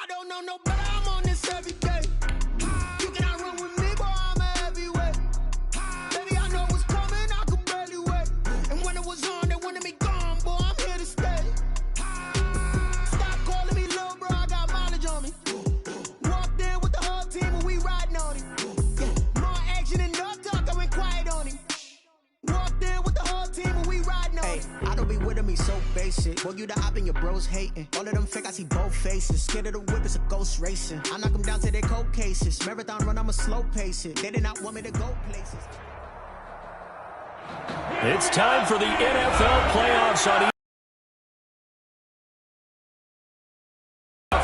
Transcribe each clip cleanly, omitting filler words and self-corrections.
don't know no better, I'm on this every day. You cannot run with me, boy, I'm a heavyweight. Baby, I know what's coming, I could barely wait. And when it was on, they wanted me gone, boy, I'm here to stay. Stop calling me little bro, I got mileage on me. Walked in with the whole team and we riding on him. Yeah, more action than no talk, I went quiet on him. Walked in with the whole team and we riding on him. I don't be with me so basic. Boy, you the op and your bros hating. All of them fake, I see both faces. Scared of the whip, it's a ghost racing. I knock them down to their cold cases. Marathon run, I'ma slow pace it. They did not want me to go places. It's time for the NFL playoffs on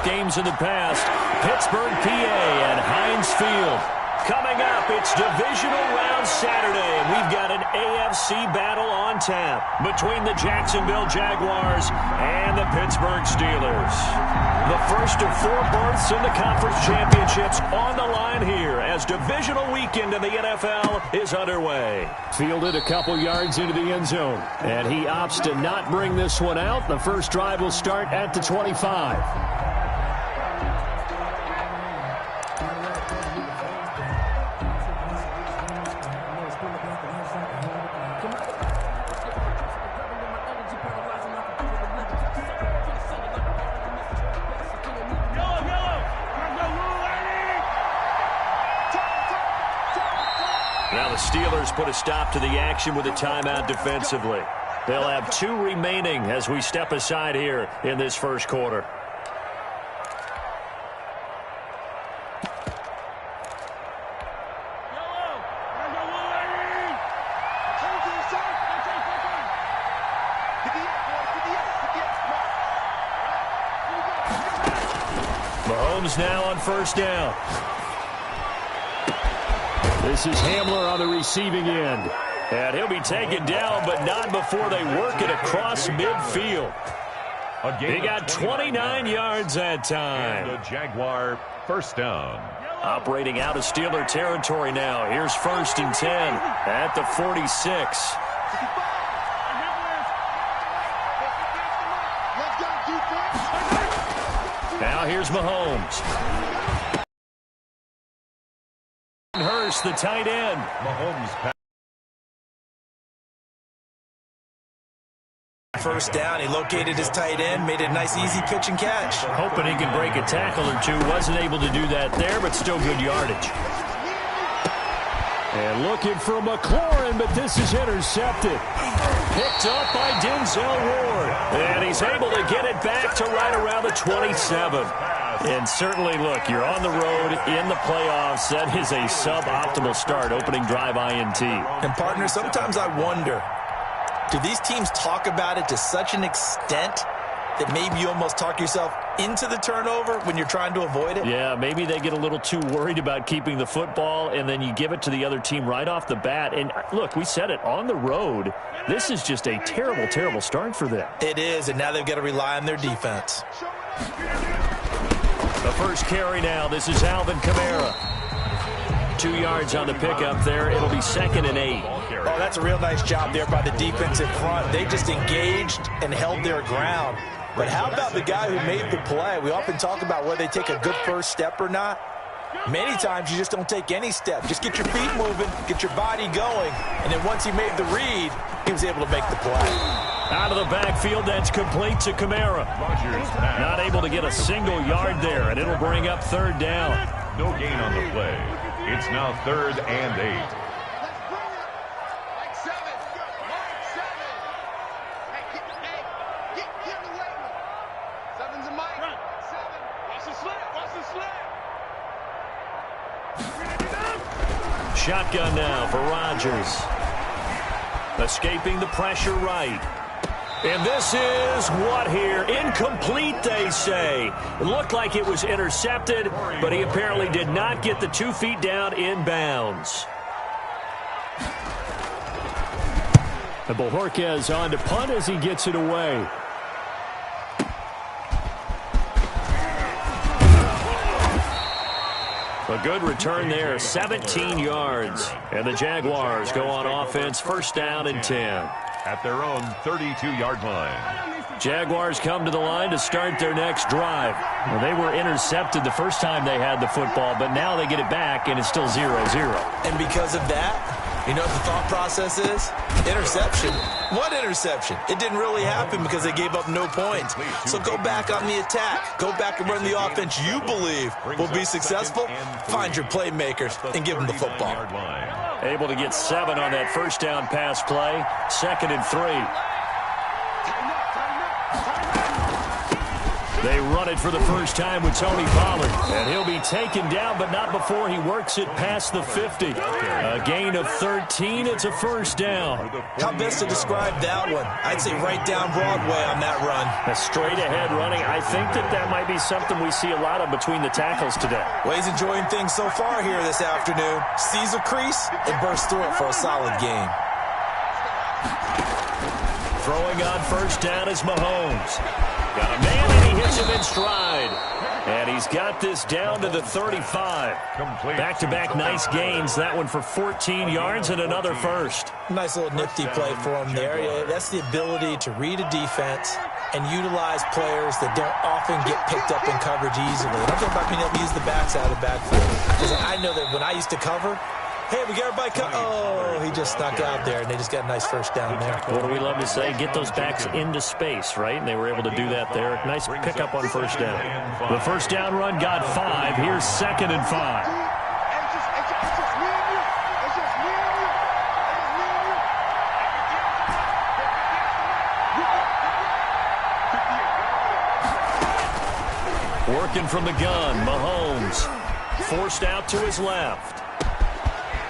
games in the past. Pittsburgh, PA, and Heinz Field. Coming up, it's Divisional Round Saturday, and we've got an AFC battle on tap between the Jacksonville Jaguars and the Pittsburgh Steelers. The first of 4 berths in the conference championships on the line here as divisional weekend in the NFL is underway. Fielded a couple yards into the end zone, and he opts to not bring this one out. The first drive will start at the 25. Now the Steelers put a stop to the action with a timeout defensively. They'll have 2 remaining as we step aside here in this first quarter. Mahomes now on first down. This is Hamler on the receiving end. And he'll be taken down, but not before they work it across midfield. He got 29 yards that time. And the Jaguar first down. Operating out of Steeler territory now. Here's 1st and 10 at the 46. Now here's Mahomes. Hurst, the tight end. Mahomes. First down, he located his tight end, made it a nice, easy pitch and catch. Hoping he could break a tackle or two. Wasn't able to do that there, but still good yardage. And looking for McLaurin, but this is intercepted. Picked up by Denzel Ward. And he's able to get it back to right around the 27. And certainly, look, you're on the road in the playoffs. That is a suboptimal start, opening drive INT. And, partner, sometimes I wonder, do these teams talk about it to such an extent that maybe you almost talk yourself into the turnover when you're trying to avoid it? Yeah, maybe they get a little too worried about keeping the football, and then you give it to the other team right off the bat. And, look, we said it, on the road, this is just a terrible, terrible start for them. It is, and now they've got to rely on their defense. The first carry now. This is Alvin Kamara. 2 yards on the pickup there. It'll be 2nd and 8. Oh, that's a real nice job there by the defensive front. They just engaged and held their ground. But how about the guy who made the play? We often talk about whether they take a good first step or not. Many times you just don't take any step. Just get your feet moving, get your body going, and then once he made the read, he was able to make the play. Out of the backfield, that's complete to Kamara. Not able to get a single yard there, and it'll bring up 3rd down. No gain on the play. It's now 3rd and 8. Shotgun now for Rodgers. Escaping the pressure right. And this is what here? Incomplete, they say. It looked like it was intercepted, but he apparently did not get the 2 feet down in bounds. And Bojorquez on to punt as he gets it away. A good return there, 17 yards. And the Jaguars go on offense, 1st down and 10. At their own 32-yard line. Jaguars come to the line to start their next drive. Well, they were intercepted the first time they had the football, but now they get it back, and it's still 0-0. And because of that, you know what the thought process is? Interception. What interception? It didn't really happen because they gave up no points. So go back on the attack. Go back and run the offense you believe will be successful. Find your playmakers and give them the football. Able to get 7 on that first down pass play. 2nd and 3. They run it for the first time with Tony Pollard. And he'll be taken down, but not before he works it past the 50. A gain of 13. It's a first down. How best to describe that one? I'd say right down Broadway on that run. A straight-ahead running. I think that might be something we see a lot of between the tackles today. Well, he's enjoying things so far here this afternoon. Sees a crease and bursts through it for a solid gain. Throwing on first down is Mahomes. Got a man, and he hits him in stride. And he's got this down to the 35. Back-to-back nice gains. That one for 14 yards and another first. Nice little nifty play for him there. Yeah, that's the ability to read a defense and utilize players that don't often get picked up in coverage easily. And I'm talking about being able to use the backside of the backfield. Because I know that when I used to cover, hey, we got everybody cut. Oh, he just snuck out there, and they just got a nice first down there. What do we love to say? Get those backs into space, right? And they were able to do that there. Nice pickup on first down. The first down run got 5. Here's 2nd and 5. Working from the gun, Mahomes. Forced out to his left.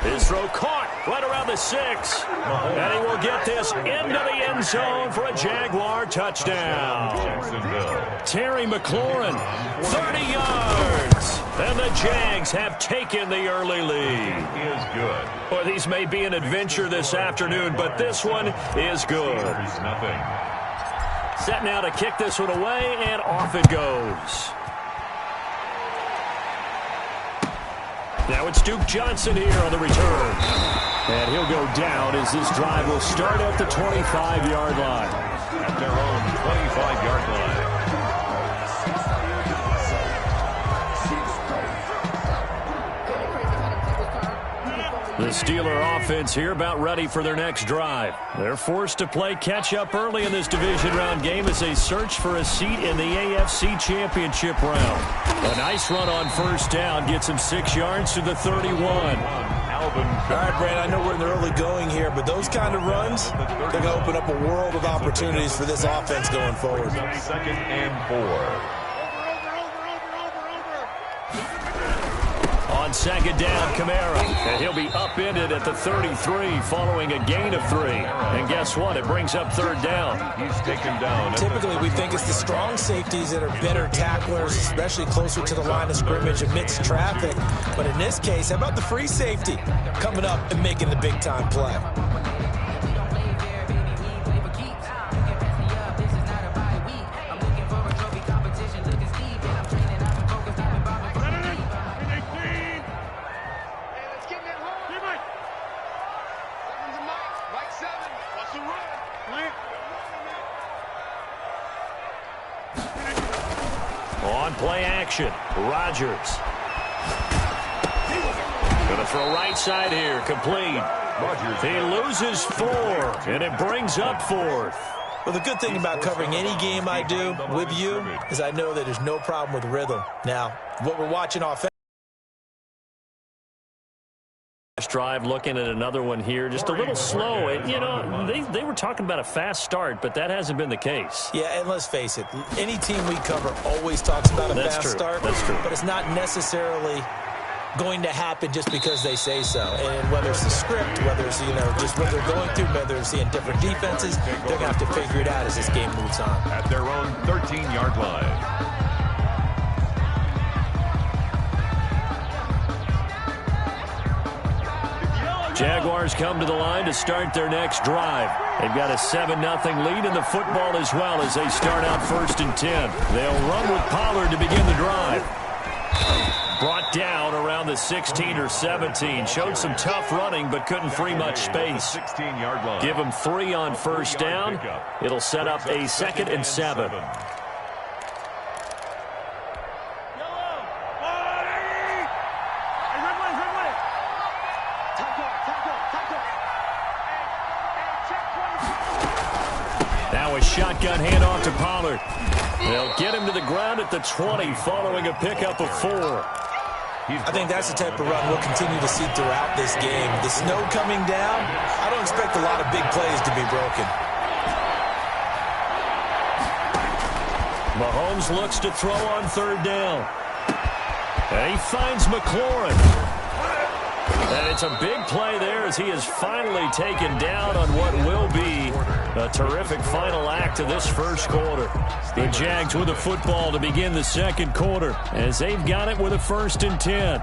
His throw caught right around the 6. And he will get this into the end zone for a Jaguar touchdown. Terry McLaurin, 30 yards. And the Jags have taken the early lead. Is good. Boy, these may be an adventure this afternoon, but this one is good. Nothing. Set now to kick this one away, and off it goes. Now it's Duke Johnson here on the return. And he'll go down as this drive will start at the 25-yard line. At their own 25-yard line. The Steeler offense here about ready for their next drive. They're forced to play catch-up early in this division round game as they search for a seat in the AFC Championship round. A nice run on first down gets him 6 yards to the 31. All right, Brad, I know we're in the early going here, but those kind of runs, they're going to open up a world of opportunities for this offense going forward. 2nd and 4. On second down, Kamara. And he'll be upended at the 33 following a gain of 3. And guess what? It brings up third down. He's taken down. Typically, we think it's the strong safeties that are better tacklers, especially closer to the line of scrimmage amidst traffic. But in this case, how about the free safety coming up and making the big-time play? On play action, Rodgers. Going to throw right side here, complete. He loses 4, and it brings up 4th. Well, the good thing about covering any game I do with you is I know that there's no problem with rhythm. Now, what we're watching offensively. Drive, looking at another one here, just a little slow. And, you know, they were talking about a fast start, but that hasn't been the case. Yeah, and let's face it, any team we cover always talks about a fast start. That's true. But it's not necessarily going to happen just because they say so. And whether it's the script, whether it's, you know, just what they're going through, whether they're seeing different defenses, they're going to have to figure it out as this game moves on. At their own 13-yard line. Jaguars come to the line to start their next drive. They've got a 7-0 lead in the football as well as they start out 1st and 10. They'll run with Pollard to begin the drive. Brought down around the 16 or 17. Showed some tough running, but couldn't free much space. Give him 3 on first down. It'll set up a 2nd and 7. Now a shotgun handoff to Pollard. They'll get him to the ground at the 20 following a pickup of 4. I think that's the type of run we'll continue to see throughout this game. The snow coming down, I don't expect a lot of big plays to be broken. Mahomes looks to throw on 3rd down. And he finds McLaurin. And it's a big play there as he is finally taken down on what will be a terrific final act of this first quarter. The Jags with the football to begin the second quarter as they've got it with a 1st and 10.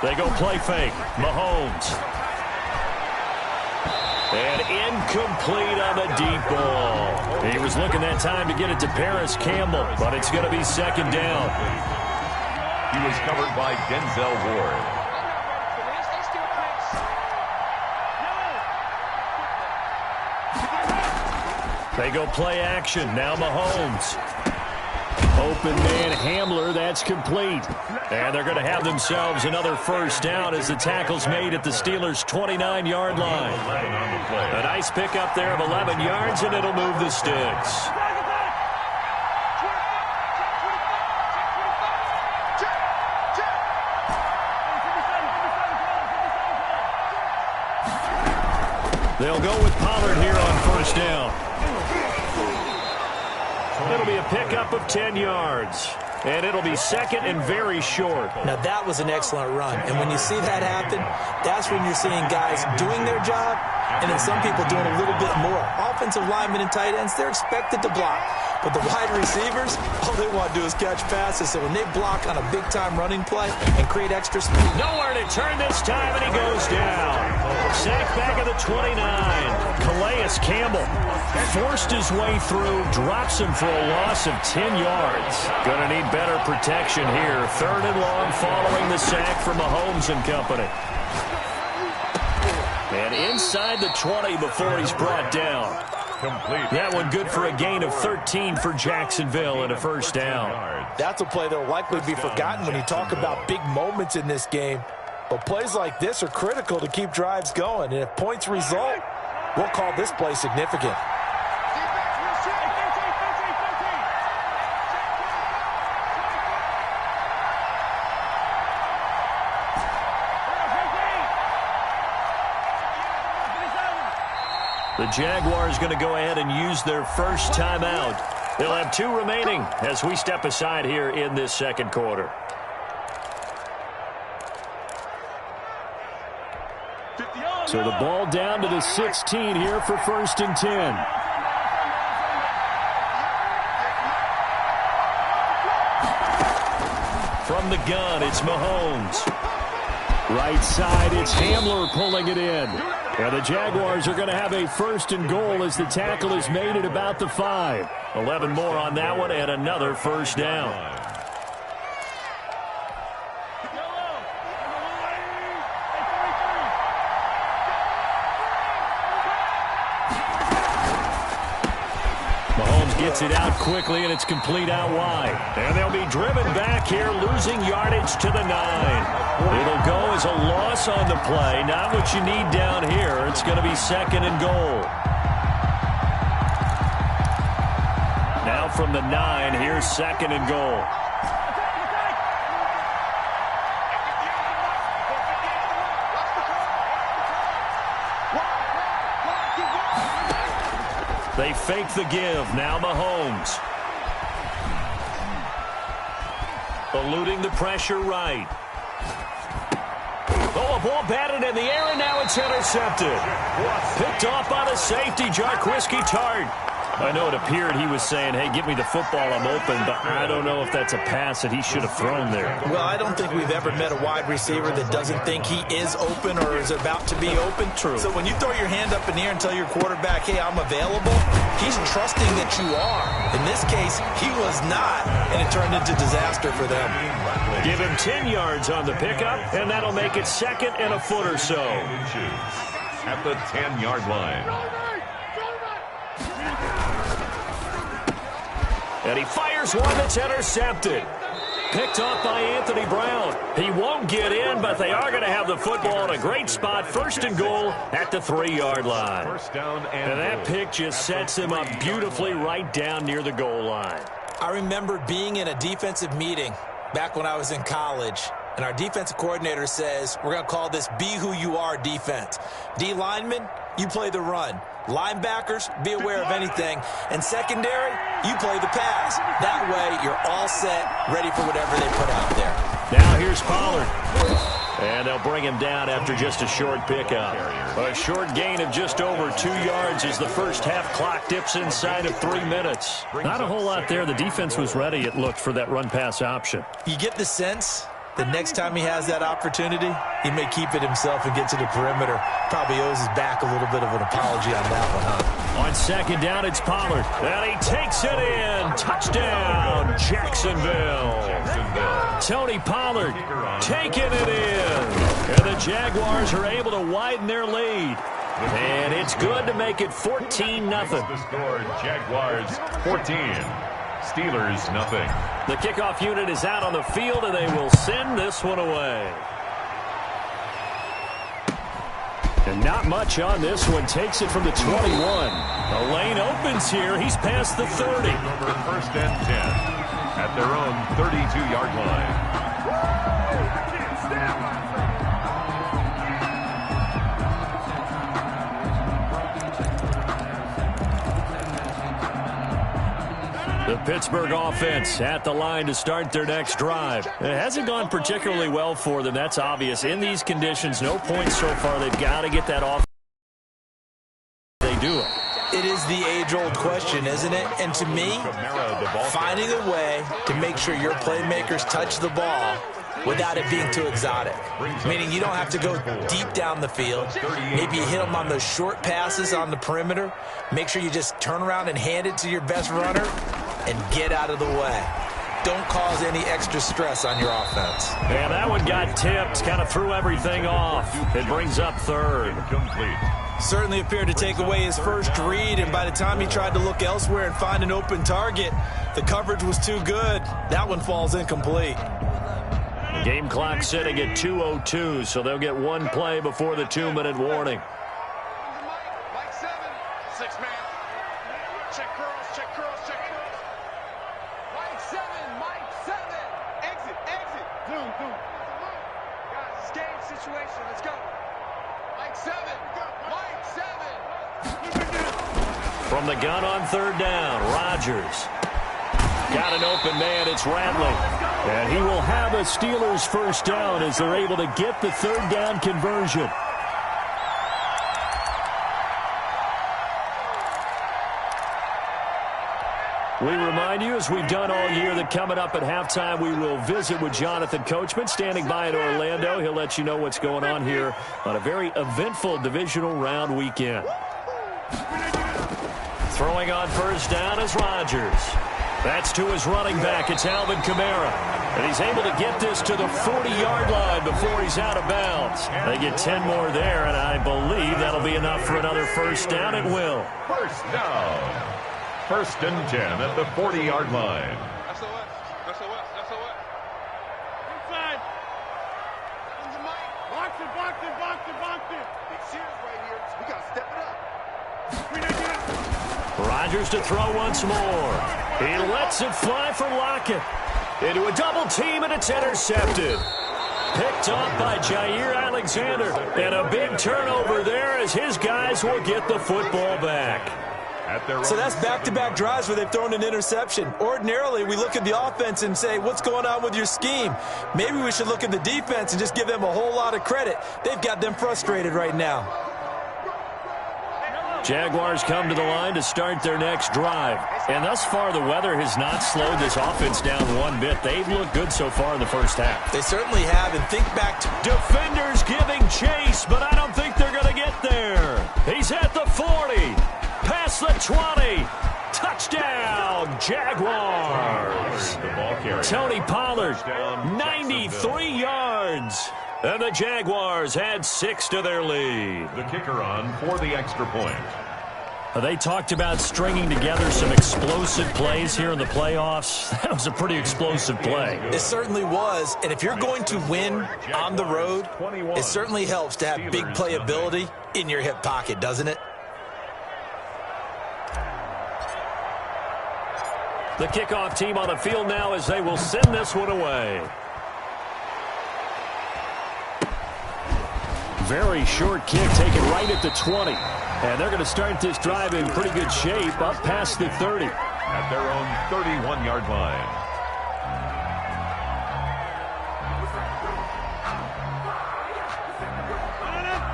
They go play fake. Mahomes. And incomplete on the deep ball. He was looking that time to get it to Paris Campbell, but it's going to be 2nd down. He was covered by Denzel Ward. They go play action. Now Mahomes. Open man Hamler. That's complete. And they're going to have themselves another 1st down as the tackle's made at the Steelers' 29-yard line. A nice pickup there of 11 yards, and it'll move the sticks. They'll go with Pollard here on 1st down. It'll be a pickup of 10 yards. And it'll be 2nd and very short. Now, that was an excellent run. And when you see that happen, that's when you're seeing guys doing their job and then some people doing a little bit more. Offensive linemen and tight ends, they're expected to block. But the wide receivers, all they want to do is catch passes. So when they block on a big-time running play and create extra speed. Nowhere to turn this time, and he goes down. Sack back at the 29. Calais Campbell forced his way through, drops him for a loss of 10 yards. Going to need better protection here. 3rd and long following the sack from Mahomes and company. And inside the 20 before he's brought down. Complete. That one good for a gain of 13 for Jacksonville and a 1st down. That's a play that will likely be forgotten when you talk about big moments in this game. But plays like this are critical to keep drives going. And if points result, we'll call this play significant. The Jaguars going to go ahead and use their first timeout. They'll have 2 remaining as we step aside here in this second quarter. So the ball down to the 16 here for 1st and 10. From the gun, it's Mahomes. Right side, it's Hamler pulling it in. And the Jaguars are going to have a 1st and goal as the tackle is made at about the 5. 11 more on that one and another 1st down. Mahomes gets it out quickly, and it's complete out wide. And they'll be driven back here, losing yardage to the 9. It'll go as a loss on the play. Not what you need down here. It's going to be 2nd and goal. Now from the 9, here's 2nd and goal. They fake the give. Now Mahomes. Eluding the pressure right. Oh, a ball batted in the air, and now it's intercepted. Picked off by the safety, Jarquiski Tart. I know it appeared he was saying, hey, give me the football, I'm open, but I don't know if that's a pass that he should have thrown there. Well, I don't think we've ever met a wide receiver that doesn't think he is open or is about to be open. True. So when you throw your hand up in the air and tell your quarterback, hey, I'm available, he's trusting that you are. In this case, he was not, and it turned into disaster for them. Give him 10 yards on the pickup, and that'll make it 2nd and a foot or so. At the 10-yard line. And he fires one that's intercepted. Picked off by Anthony Brown. He won't get in, but they are going to have the football in a great spot. 1st and goal at the 3-yard line. First down and that pick just sets him up beautifully right down near the goal line. I remember being in a defensive meeting back when I was in college, and our defensive coordinator says, we're going to call this Be Who You Are defense. D linemen, you play the run. Linebackers, be aware of anything. And secondary, you play the pass. That way, you're all set, ready for whatever they put out there. Now here's Pollard. And they'll bring him down after just a short pickup. A short gain of just over 2 yards as the first half clock dips inside of 3 minutes. Not a whole lot there. The defense was ready, it looked, for that run-pass option. You get the sense the next time he has that opportunity, he may keep it himself and get to the perimeter. Probably owes his back a little bit of an apology on that one, huh? On 2nd down, it's Pollard. And he takes it in. Touchdown, Jacksonville. Tony Pollard taking it in. And the Jaguars are able to widen their lead. And it's good to make it 14-0. The score, Jaguars 14. Steelers, nothing. The kickoff unit is out on the field, and they will send this one away. And not much on this one. Takes it from the 21. The lane opens here. He's past the 30. Over 1st and 10 at their own 32-yard line. The Pittsburgh offense at the line to start their next drive. It hasn't gone particularly well for them. That's obvious. In these conditions, no points so far. They've got to get that off. They do it. It is the age-old question, isn't it? And to me, finding a way to make sure your playmakers touch the ball without it being too exotic. Meaning you don't have to go deep down the field. Maybe you hit them on those short passes on the perimeter. Make sure you just turn around and hand it to your best runner and get out of the way. Don't cause any extra stress on your offense. And that one got tipped, kind of threw everything off. It brings up 3rd. Complete. Certainly appeared to take away his first read, and by the time he tried to look elsewhere and find an open target, the coverage was too good. That one falls incomplete. Game clock sitting at 2:02, so they'll get one play before the 2-minute warning. Mike 7, 6-man. Check curls, check curls, check curls. Mike 7, Mike 7. Exit, exit. Zoom. Guys, it's game situation. Let's go. Mike 7, Mike 7. From the gun on 3rd down, Rodgers. Got an open man, it's Radley. And he will have a Steelers first down as they're able to get the 3rd down conversion. We remind you, as we've done all year, that coming up at halftime, we will visit with Jonathan Coachman, standing by in Orlando. He'll let you know what's going on here on a very eventful divisional round weekend. Throwing on first down is Rodgers. That's to his running back. It's Alvin Kamara. And he's able to get this to the 40-yard line before he's out of bounds. They get 10 more there, and I believe that'll be enough for another first down. It will. First down. 1st and 10 at the 40-yard line. SOS. Inside. Into Mike. Box it. Big series right here. We got to step it up. Rodgers to throw once more. He lets it fly for Lockett. Into a double team, and it's intercepted. Picked off by Jair Alexander. And a big turnover there as his guys will get the football back. So that's back-to-back drives where they've thrown an interception. Ordinarily, we look at the offense and say, what's going on with your scheme? Maybe we should look at the defense and just give them a whole lot of credit. They've got them frustrated right now. Jaguars come to the line to start their next drive. And thus far, the weather has not slowed this offense down one bit. They've looked good so far in the first half. They certainly have, and think back to defenders giving chase, but I don't think they're going to get there. He's at the 40, past the 20. Touchdown, Jaguars. Tony Pollard, 93 yards. And the Jaguars had 6 to their lead. The kicker on for the extra point. They talked about stringing together some explosive plays here in the playoffs. That was a pretty explosive play. It certainly was. And if you're going to win on the road, it certainly helps to have big playability in your hip pocket, doesn't it? The kickoff team on the field now as they will send this one away. Very short kick taken right at the 20. And they're going to start this drive in pretty good shape up past the 30. At their own 31-yard line.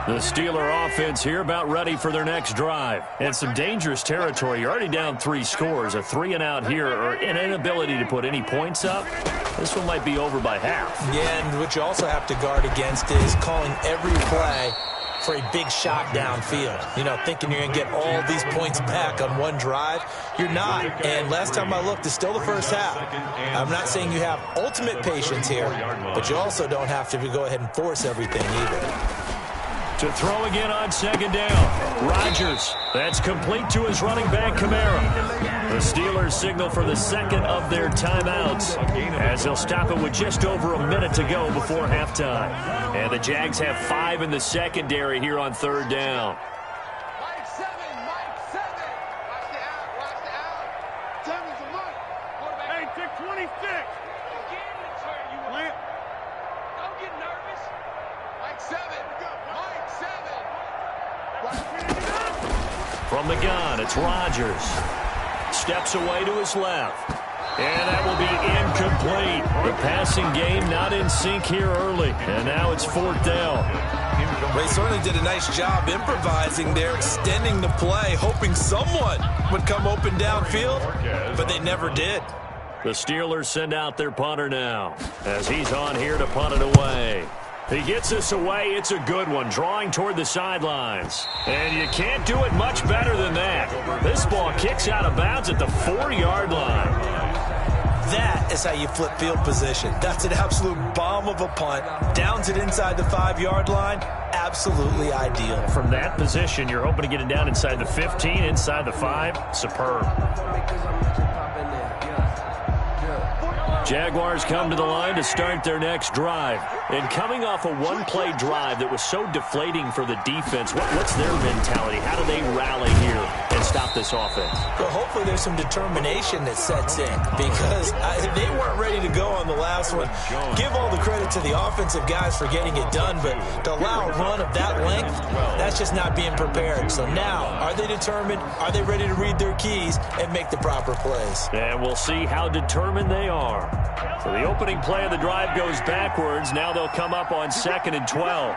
The Steeler offense here about ready for their next drive. And some dangerous territory. You're already down 3 scores. A 3-and-out here or an inability to put any points up. This one might be over by half. Yeah, and what you also have to guard against is calling every play for a big shot downfield. You know, thinking you're going to get all these points back on one drive. You're not. And last time I looked, it's still the first half. I'm not saying you have ultimate patience here, but you also don't have to go ahead and force everything either. To throw again on second down. Rodgers. That's complete to his running back, Kamara. The Steelers signal for the second of their timeouts as they'll stop it with just over a minute to go before halftime. And the Jags have 5 in the secondary here on third down. Mike 7, Mike 7. Watch the out, watch the out. Tell me some money. Quarterback. Hey, pick 26. Again, it's hurt you. Don't get nervous. Mike 7. Mike 7. From the gun, it's Rodgers. Steps away to his left. And that will be incomplete. The passing game not in sync here early. And now it's 4th down. They certainly did a nice job improvising there, extending the play, hoping someone would come open downfield, but they never did. The Steelers send out their punter now as he's on here to punt it away. He gets this away. It's a good one, drawing toward the sidelines. And you can't do it much better than that. This ball kicks out of bounds at the 4-yard line. That is how you flip field position. That's an absolute bomb of a punt. Downs it inside the 5-yard line. Absolutely ideal. From that position, you're hoping to get it down inside the 15, inside the 5. Superb. Jaguars come to the line to start their next drive. And coming off a one-play drive that was so deflating for the defense, what's their mentality? How do they rally here and stop this offense? Well, hopefully there's some determination that sets in because they weren't ready to go on the last one. Give all the credit to the offensive guys for getting it done, but to allow a run of that length, that's just not being prepared. So now, are they determined? Are they ready to read their keys and make the proper plays? And we'll see how determined they are. So the opening play of the drive goes backwards. Now they'll come up on 2nd and 12.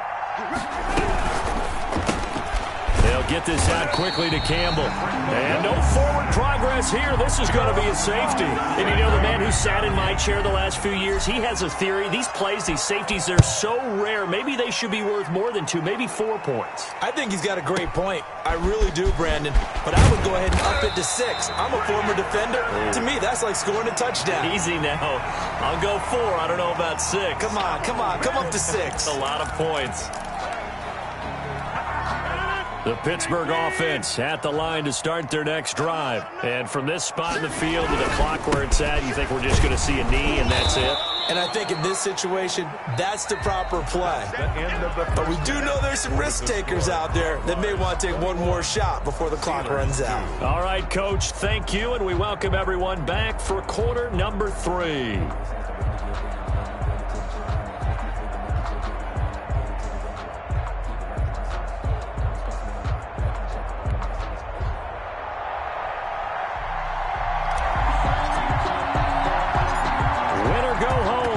They'll get this out quickly to Campbell. And no forward progress here. This is going to be a safety. And you know, the man who sat in my chair the last few years, he has a theory. These plays, these safeties, they're so rare. Maybe they should be worth more than 2, maybe 4 points. I think he's got a great point. I really do, Brandon. But I would go ahead and up it to 6. I'm a former defender. To me, that's like scoring a touchdown. Easy now. I'll go 4. I don't know about 6. Come on. Come up to 6. A lot of points. The Pittsburgh offense at the line to start their next drive. And from this spot in the field to the clock where it's at, you think we're just going to see a knee and that's it? And I think in this situation, that's the proper play. But we do know there's some risk takers out there that may want to take one more shot before the clock runs out. All right, Coach, thank you, and we welcome everyone back for quarter number 3.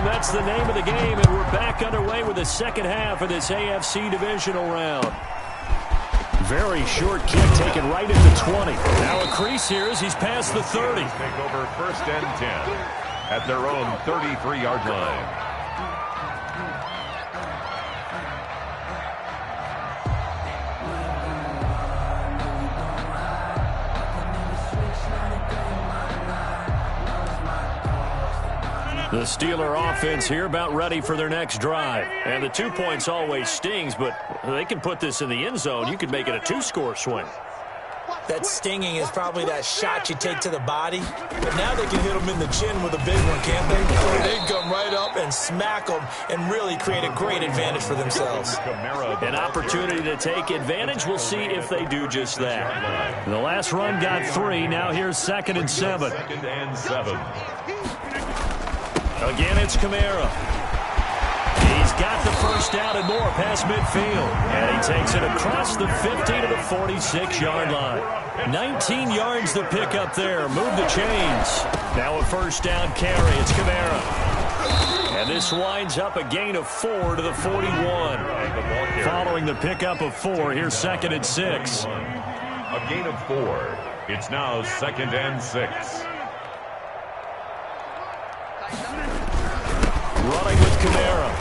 That's the name of the game, and we're back underway with the second half of this AFC divisional round. Very short kick taken right at the 20. Now a crease here as he's past the 30. Take over 1st and 10 at their own 33-yard line. The Steeler offense here about ready for their next drive. And the 2 points always stings, but they can put this in the end zone. You could make it a 2-score swing. That stinging is probably that shot you take to the body. But now they can hit them in the chin with a big one, can't they? They can come right up and smack them and really create a great advantage for themselves. An opportunity to take advantage. We'll see if they do just that. The last run got 3. Now here's 2nd and 7. 2nd and 7. Again, it's Kamara. He's got the first down and more past midfield. And he takes it across the 50 to the 46-yard line. 19 yards to pick up there. Move the chains. Now a first down carry. It's Kamara. And this winds up a gain of 4 to the 41. Following the pickup of 4, here's 2nd and 6. A gain of 4. It's now 2nd and 6. Running with Kamara.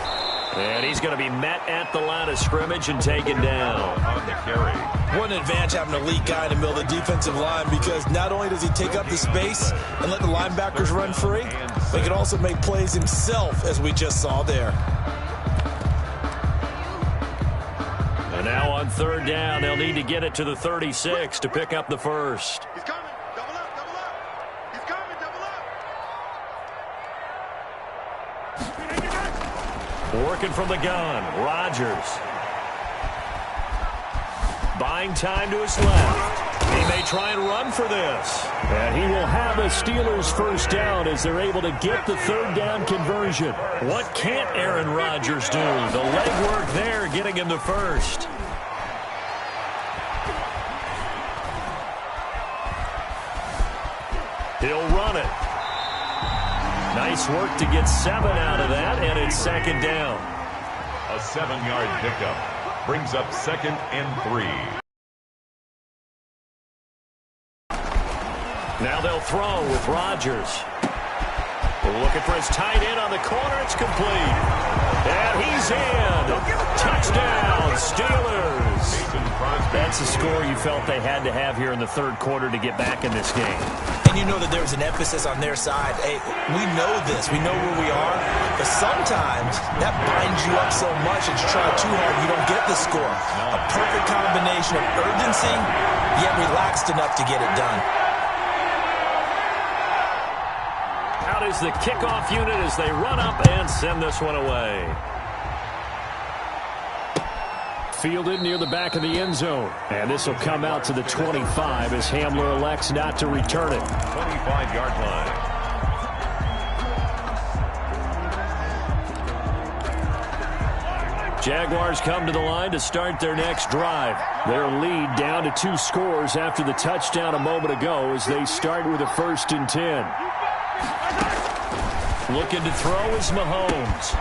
And he's going to be met at the line of scrimmage and taken down. On the carry. What an advantage having an elite guy in the middle of the defensive line, because not only does he take up the space and let the linebackers run free, but he can also make plays himself, as we just saw there. And now on 3rd down, they'll need to get it to the 36 to pick up the first. He's coming. Double up, double up. He's coming, double up. Working from the gun, Rodgers. Buying time to his left. He may try and run for this. And he will have a Steelers first down as they're able to get the 3rd down conversion. What can't Aaron Rodgers do? The legwork there getting him the first. He'll run it. Nice work to get 7 out of that, and it's 2nd down. A 7-yard pickup brings up 2nd and 3. Now they'll throw with Rodgers. Looking for his tight end on the corner. It's complete. And he's in. Touchdown, Steelers. That's the score you felt they had to have here in the 3rd quarter to get back in this game. And you know that there's an emphasis on their side. Hey, we know this. We know where we are. But sometimes that binds you up so much that you try too hard, you don't get the score. A perfect combination of urgency, yet relaxed enough to get it done. Out is the kickoff unit as they run up and send this one away. Fielded near the back of the end zone. And this will come out to the 25 as Hamler elects not to return it. 25-yard line. Jaguars come to the line to start their next drive. Their lead down to 2 scores after the touchdown a moment ago as they start with a 1st and 10. Looking to throw is Mahomes.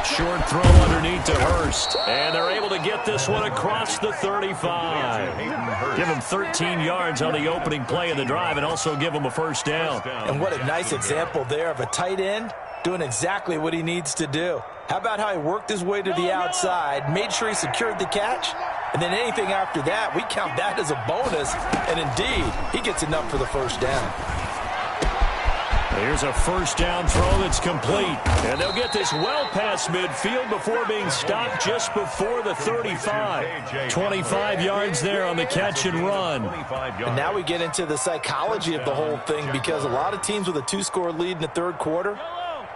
Short throw underneath to Hurst. And they're able to get this one across the 35. Give him 13 yards on the opening play of the drive and also give him a first down. And what a nice example there of a tight end doing exactly what he needs to do. How about how he worked his way to the outside, made sure he secured the catch, and then anything after that, we count that as a bonus. And indeed, he gets enough for the first down. Here's a first down throw that's complete. And they'll get this well past midfield before being stopped just before the 35. 25 yards there on the catch and run. And now we get into the psychology of the whole thing, because a lot of teams with a 2-score lead in the 3rd quarter,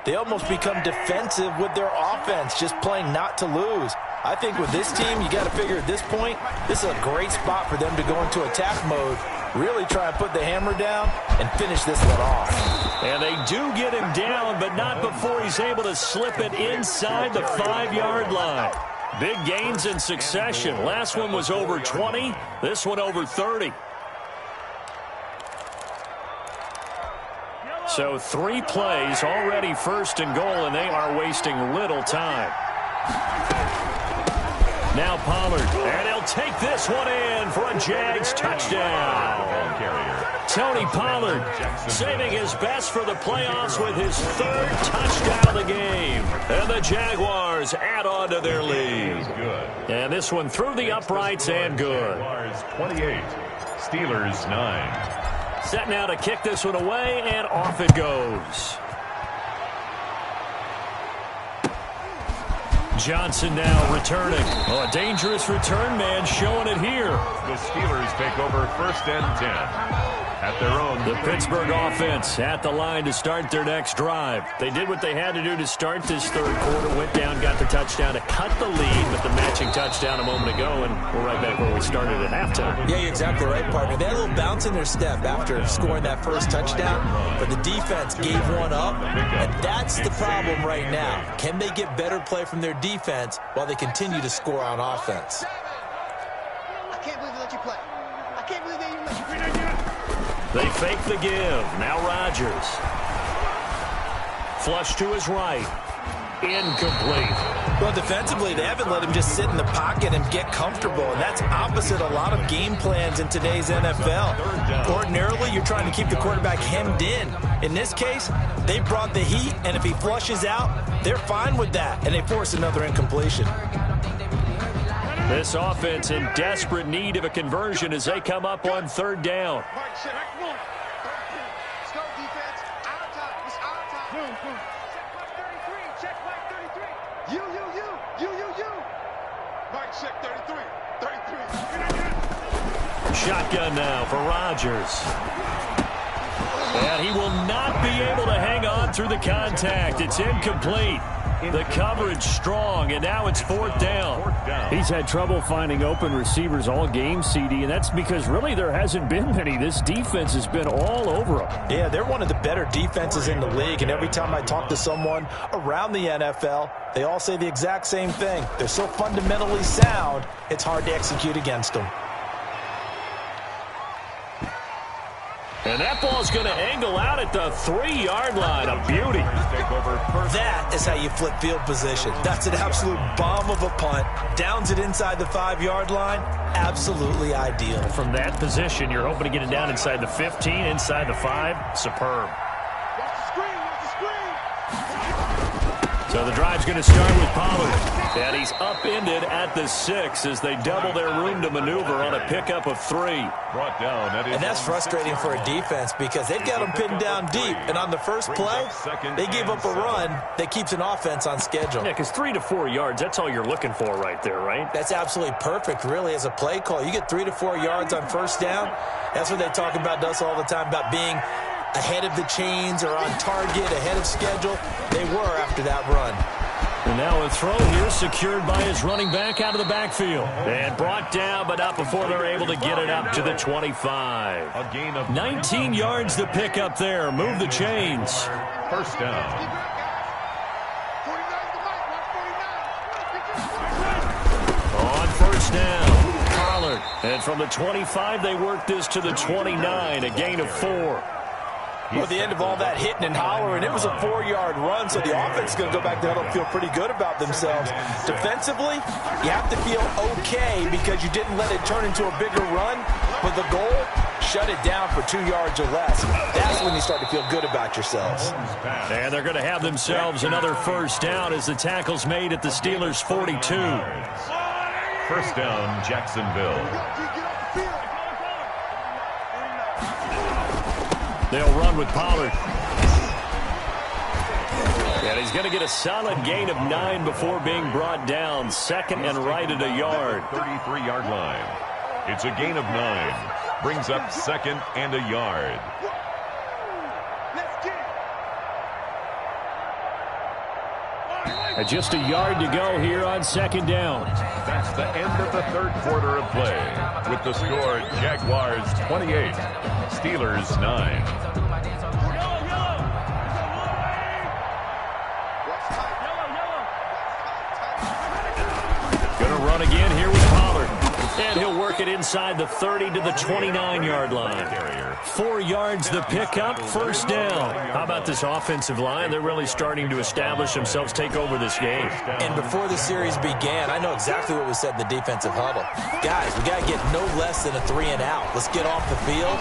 they almost become defensive with their offense, just playing not to lose. I think with this team, you got to figure at this point, this is a great spot for them to go into attack mode, really try and put the hammer down and finish this one off. And they do get him down, but not before he's able to slip it inside the 5-yard line. Big gains in succession. Last one was over 20. This one over 30. So 3 plays already 1st and goal, and they are wasting little time. Now Pollard, and he'll take this one in for a Jags touchdown. Tony Pollard saving his best for the playoffs with his 3rd touchdown of the game. And the Jaguars add on to their lead. And this one through the uprights and good. Jaguars 28, Steelers 9. Set now to kick this one away, and off it goes. Johnson now returning. Oh, a dangerous return man showing it here. The Steelers take over 1st and 10. At their own. The Pittsburgh offense at the line to start their next drive. They did what they had to do to start this 3rd quarter. Went down, got the touchdown to cut the lead, but the matching touchdown a moment ago, and we're right back where we started at halftime. Yeah, you're exactly right, partner. They had a little bounce in their step after scoring that 1st touchdown, but the defense gave one up, and that's the problem right now. Can they get better play from their defense while they continue to score on offense? I can't believe they let you play. I can't believe they even let you play. They fake the give. Now Rodgers. Flush to his right. Incomplete. Well, defensively, they haven't let him just sit in the pocket and get comfortable, and that's opposite a lot of game plans in today's NFL. Ordinarily, you're trying to keep the quarterback hemmed in. In this case, they brought the heat, and if he flushes out, they're fine with that, and they force another incompletion. This offense in desperate need of a conversion as they come up on 3rd down. Let's go, defense. Out of time. It's out of time. Boom, boom. Check Mike 33. You. Mike, check 33. 33. Shotgun now for Rodgers. And he will not be able to hang on through the contact. It's incomplete. The coverage strong, and now it's 4th down. He's had trouble finding open receivers all game, CD, and that's because really there hasn't been many. This defense has been all over him. Yeah, they're one of the better defenses in the league, and every time I talk to someone around the NFL, they all say the exact same thing. They're so fundamentally sound, it's hard to execute against them. And that ball's going to angle out at the 3-yard line. A beauty. That is how you flip field position. That's an absolute bomb of a punt. Downs it inside the 5-yard line. Absolutely ideal. From that position, you're hoping to get it down inside the 15, inside the 5. Superb. Watch the screen. So the drive's going to start with Pollard. And he's upended at the 6 as they double their room to maneuver on a pickup of 3. Brought down. And that's frustrating for a defense because they've got them pinned down deep. And on the first play, they gave up a run that keeps an offense on schedule. Yeah, because 3 to 4 yards, that's all you're looking for right there, right? That's absolutely perfect, really, as a play call. You get 3 to 4 yards on 1st down. That's what they talk about us all the time, about being ahead of the chains or on target, ahead of schedule. They were after that run. And now a throw here secured by his running back out of the backfield. And brought down, but not before they're able to get it up to the 25. A gain of 19 yards to pick up there. Move the chains. 1st down. 49 to Mike. Watch 49. On 1st down, Pollard. And from the 25, they work this to the 29, a gain of 4. Well, at the end of all that hitting and hollering, it was a 4-yard run, so the offense is going to go back to huddle and feel pretty good about themselves. Defensively, you have to feel okay because you didn't let it turn into a bigger run, but the goal, shut it down for 2 yards or less. That's when you start to feel good about yourselves. And they're going to have themselves another 1st down as the tackle's made at the Steelers' 42. 1st down, Jacksonville. They'll run with Pollard. And he's going to get a solid gain of 9 before being brought down. 2nd and right at a yard. 33-yard line. It's a gain of 9. Brings up 2nd and a yard. Just a yard to go here on 2nd down. That's the end of the 3rd quarter of play. With the score, Jaguars 28, Steelers 9. Going to run again here with Pollard. And he'll work took it inside the 30 to the 29-yard line. 4 yards the pickup, first down. How about this offensive line? They're really starting to establish themselves, take over this game. And before the series began, I know exactly what was said in the defensive huddle. Guys, we got to get no less than a 3-and-out. Let's get off the field.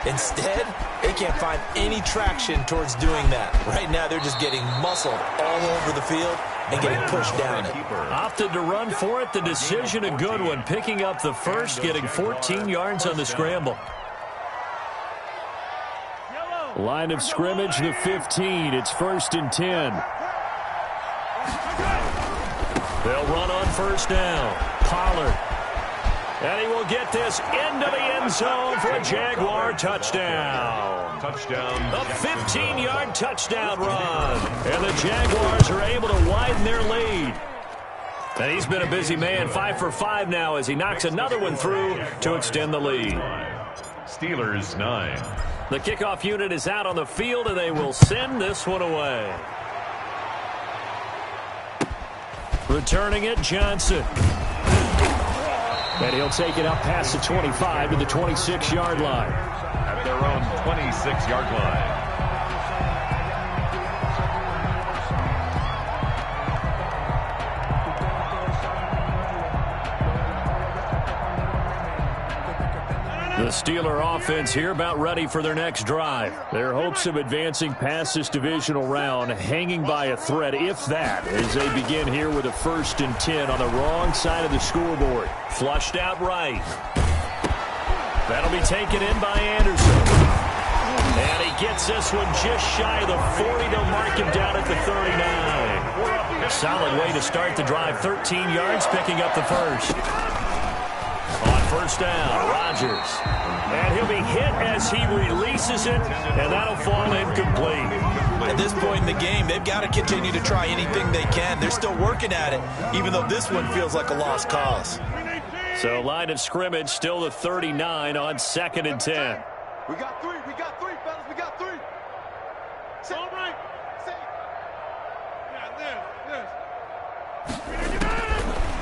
Instead, they can't find any traction towards doing that. Right now, they're just getting muscled all over the field and getting pushed down it. Opted to run for it. The decision a good one. Picking up the first, getting 14 yards on the scramble. Line of scrimmage, the 15. It's 1st and 10. They'll run on first down. Pollard. And he will get this into the end zone for a Jaguar touchdown. Touchdown. A 15-yard touchdown run. And the Jaguars are able to widen their lead. And he's been a busy man, 5 for 5 now as he knocks another one through to extend the lead. Steelers 9. The kickoff unit is out on the field, and they will send this one away. Returning it, Johnson. And he'll take it up past the 25 to the 26-yard line. At their own 26-yard line. The Steeler offense here about ready for their next drive. Their hopes of advancing past this divisional round hanging by a thread, if that, as they begin here with a 1st and 10 on the wrong side of the scoreboard. Flushed out right. That'll be taken in by Anderson. And he gets this one just shy of the 40. They'll mark him down at the 39. Solid way to start the drive. 13 yards, picking up the first. On first down, Rodgers. And he'll be hit as he releases it, and that'll fall incomplete. At this point in the game, they've got to continue to try anything they can. They're still working at it, even though this one feels like a lost cause. So line of scrimmage, still the 39 on 2nd and 10. We got three, fellas, we got 3. Celebrate.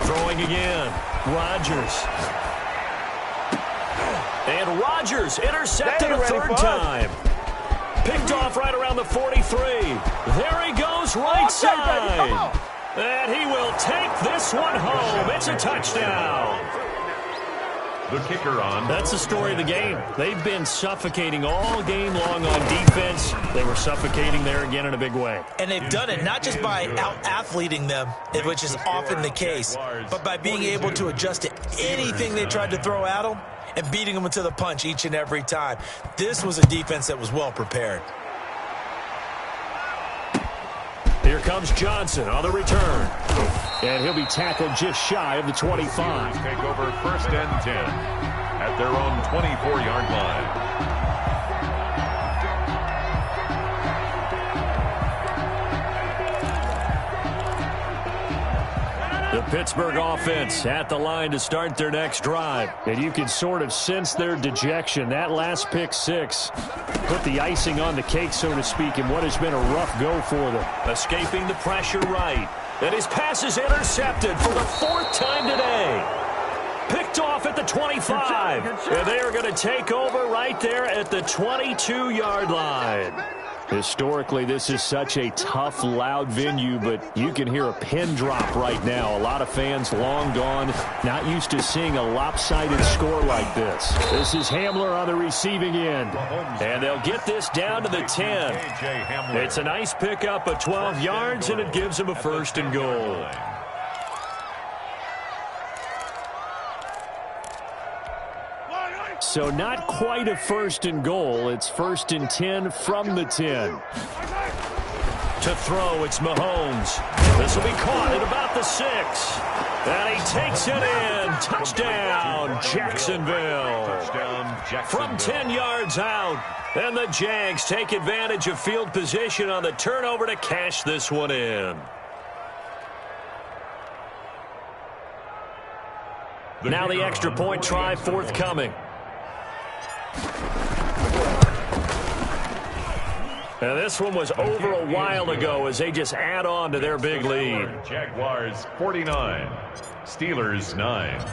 Throwing again, Rodgers. And Rodgers intercepted a 3rd time. Picked off right around the 43. There he goes, right side. And he will take this one home. It's a touchdown. The kicker on. That's the story of the game. They've been suffocating all game long on defense. They were suffocating there again in a big way. And they've done it not just by out-athleting them, which is often the case, but by being able to adjust to anything they tried to throw at them and beating them to the punch each and every time. This was a defense that was well prepared. Here comes Johnson on the return. And he'll be tackled just shy of the 25. Take over 1st and 10 at their own 24-yard line. The Pittsburgh offense at the line to start their next drive. And you can sort of sense their dejection. That last pick 6 put the icing on the cake, so to speak, in what has been a rough go for them. Escaping the pressure right. And his pass is intercepted for the 4th time today. Picked off at the 25. And they are going to take over right there at the 22-yard line. Historically, this is such a tough, loud venue, but you can hear a pin drop right now. A lot of fans long gone, not used to seeing a lopsided score like this. This is Hamler on the receiving end, and they'll get this down to the 10. It's a nice pickup of 12 yards, and it gives them a 1st and goal. So not quite a 1st and goal. It's 1st and 10 from the 10. To throw, it's Mahomes. This will be caught at about the 6. And he takes it in. Touchdown, Jacksonville. From 10 yards out. And the Jags take advantage of field position on the turnover to cash this one in. Now the extra point try forthcoming. Now this one was over a while ago as they just add on to their big lead. Jaguars 49, Steelers 9.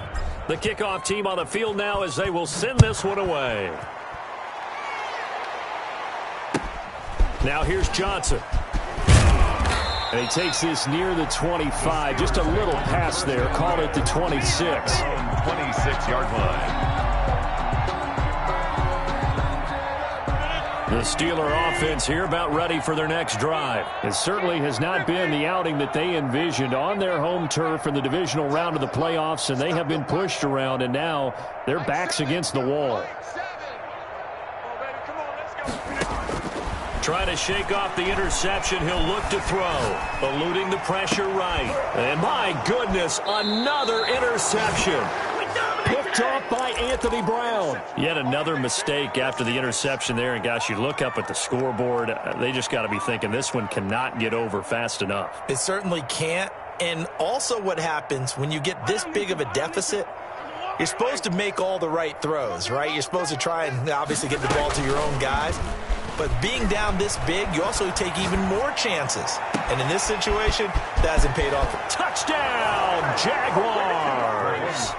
The kickoff team on the field now as they will send this one away. Now here's Johnson. And he takes this near the 25. Just a little pass there. Called it the 26. 26-yard line. The Steeler offense here about ready for their next drive. It certainly has not been the outing that they envisioned on their home turf in the divisional round of the playoffs, and they have been pushed around, and now their backs against the wall. Trying to shake off the interception. He'll look to throw. Eluding the pressure right. And my goodness, another interception. Picked off by Anthony Brown. Yet another mistake after the interception there. And, gosh, you look up at the scoreboard. They just got to be thinking this one cannot get over fast enough. It certainly can't. And also what happens when you get this big of a deficit, you're supposed to make all the right throws, right? You're supposed to try and obviously get the ball to your own guys. But being down this big, you also take even more chances. And in this situation, that hasn't paid off. Touchdown, Jaguars.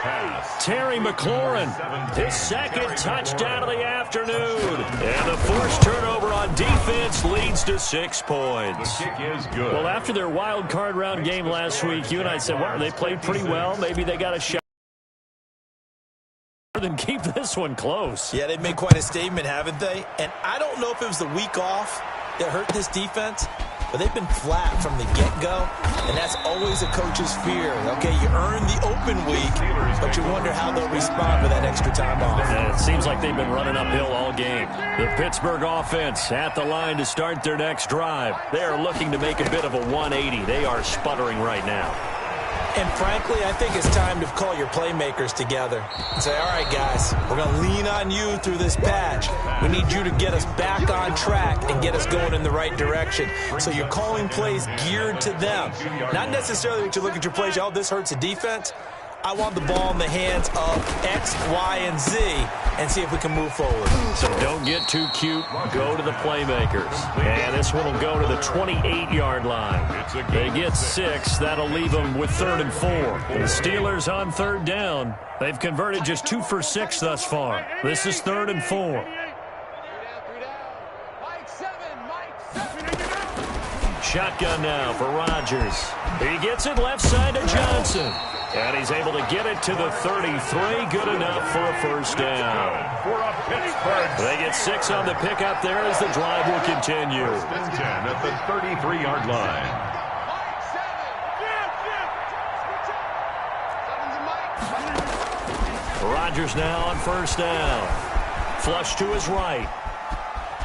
Terry McLaurin, his second touchdown of the afternoon. And the forced turnover on defense leads to 6 points. The kick is good. Well, after their wild card round game last week, you and I said, well, they played pretty well. Maybe they got a shot. Than keep this one close. Yeah, they've made quite a statement, haven't they? And I don't know if it was the week off that hurt this defense, but they've been flat from the get-go, and that's always a coach's fear. Okay, you earn the open week, but you wonder how they'll respond with that extra time off. And it seems like they've been running uphill all game. The Pittsburgh offense at the line to start their next drive. They are looking to make a bit of a 180. They are sputtering right now. And frankly, I think it's time to call your playmakers together and say, all right, guys, we're going to lean on you through this patch. We need you to get us back on track and get us going in the right direction. So you're calling plays geared to them. Not necessarily that you look at your plays, oh, this hurts the defense. I want the ball in the hands of X, Y, and Z and see if we can move forward. So don't get too cute. Go to the playmakers. And this one will go to the 28-yard line. They get 6. That'll leave them with 3rd and 4. The Steelers on 3rd down. They've converted just 2 for 6 thus far. This is 3rd and 4. Shotgun now for Rodgers. He gets it left side to Johnson. And he's able to get it to the 33. Good enough for a first down. They get 6 on the pickup there as the drive will continue. 10 at the 33-yard line. Rodgers now on first down. Flush to his right.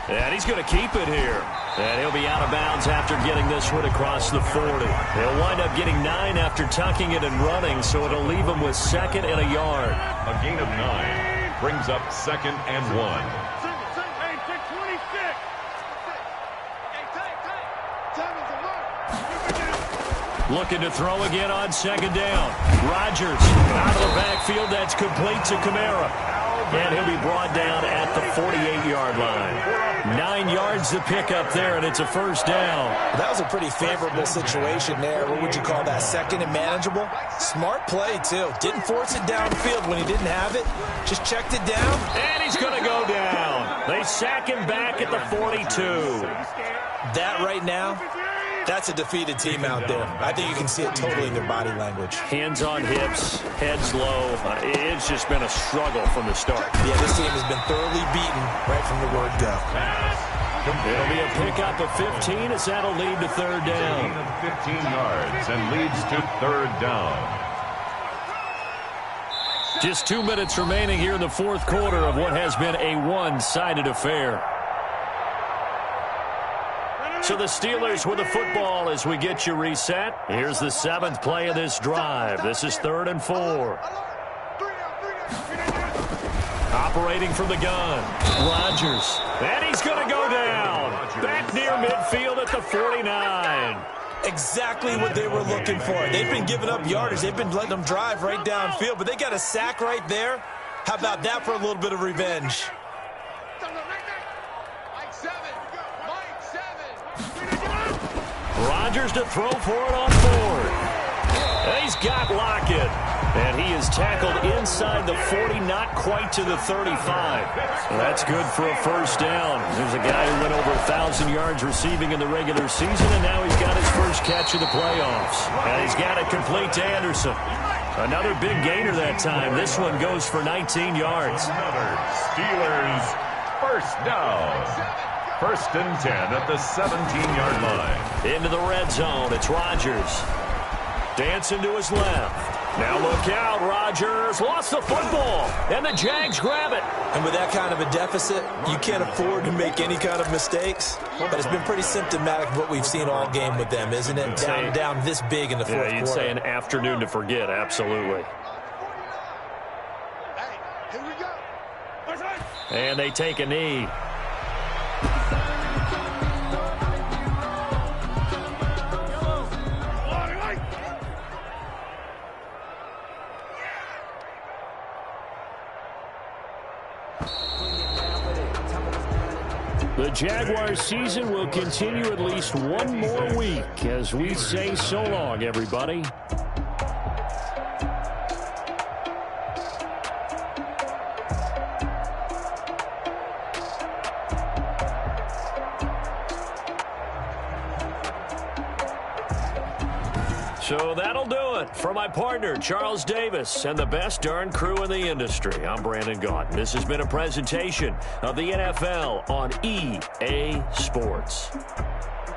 And he's going to keep it here. And he'll be out of bounds after getting this one across the 40. He'll wind up getting 9 after tucking it and running, so it'll leave him with 2nd and a yard. A gain of 9 brings up 2nd and 1. Looking to throw again on 2nd down. Rodgers out of the backfield. That's complete to Kamara. And he'll be brought down at the 48-yard line. 9 yards to pick up there, and it's a first down. That was a pretty favorable situation there. What would you call that? 2nd and manageable? Smart play, too. Didn't force it downfield when he didn't have it. Just checked it down. And he's going to go down. They sack him back at the 42. That right now, that's a defeated team out there. I think you can see it totally in their body language. Hands on hips, heads low. It's just been a struggle from the start. Yeah, this team has been thoroughly beaten right from the word go. It'll be a pickup of 15 as that'll lead to 3rd down. 15 yards and leads to 3rd down. Just 2 minutes remaining here in the 4th quarter of what has been a one-sided affair. So the Steelers with the football as we get you reset. Here's the 7th play of this drive. This is 3rd and 4. Operating from the gun. Rodgers. And he's going to go down. Back near midfield at the 49. Exactly what they were looking for. They've been giving up yardage. They've been letting them drive right downfield, but they got a sack right there. How about that for a little bit of revenge? Rodgers to throw for it on 4th. He's got Lockett. And he is tackled inside the 40, not quite to the 35. So that's good for a first down. There's a guy who went over 1,000 yards receiving in the regular season, and now he's got his first catch of the playoffs. And he's got it complete to Anderson. Another big gainer that time. This one goes for 19 yards. Another Steelers first down. 1st and 10 at the 17-yard line. Into the red zone. It's Rodgers. Dancing to his left. Now look out, Rodgers lost the football, and the Jags grab it. And with that kind of a deficit, you can't afford to make any kind of mistakes. But it's been pretty symptomatic of what we've seen all game with them, isn't it? Down this big in the fourth quarter. You'd say an afternoon to forget, absolutely. Hey, here we go. And they take a knee. The Jaguars season will continue at least one more week as we say so long, everybody. So that'll do it for my partner, Charles Davis, and the best darn crew in the industry. I'm Brandon Gaudin. This has been a presentation of the NFL on EA Sports.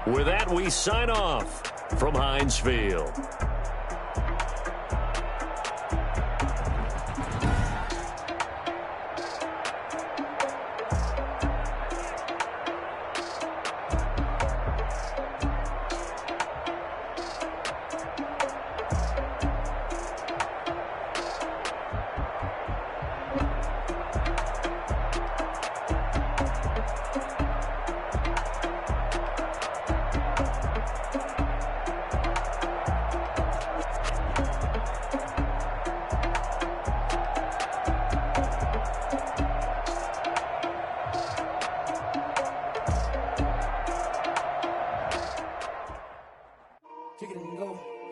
With that, we sign off from Heinz Field.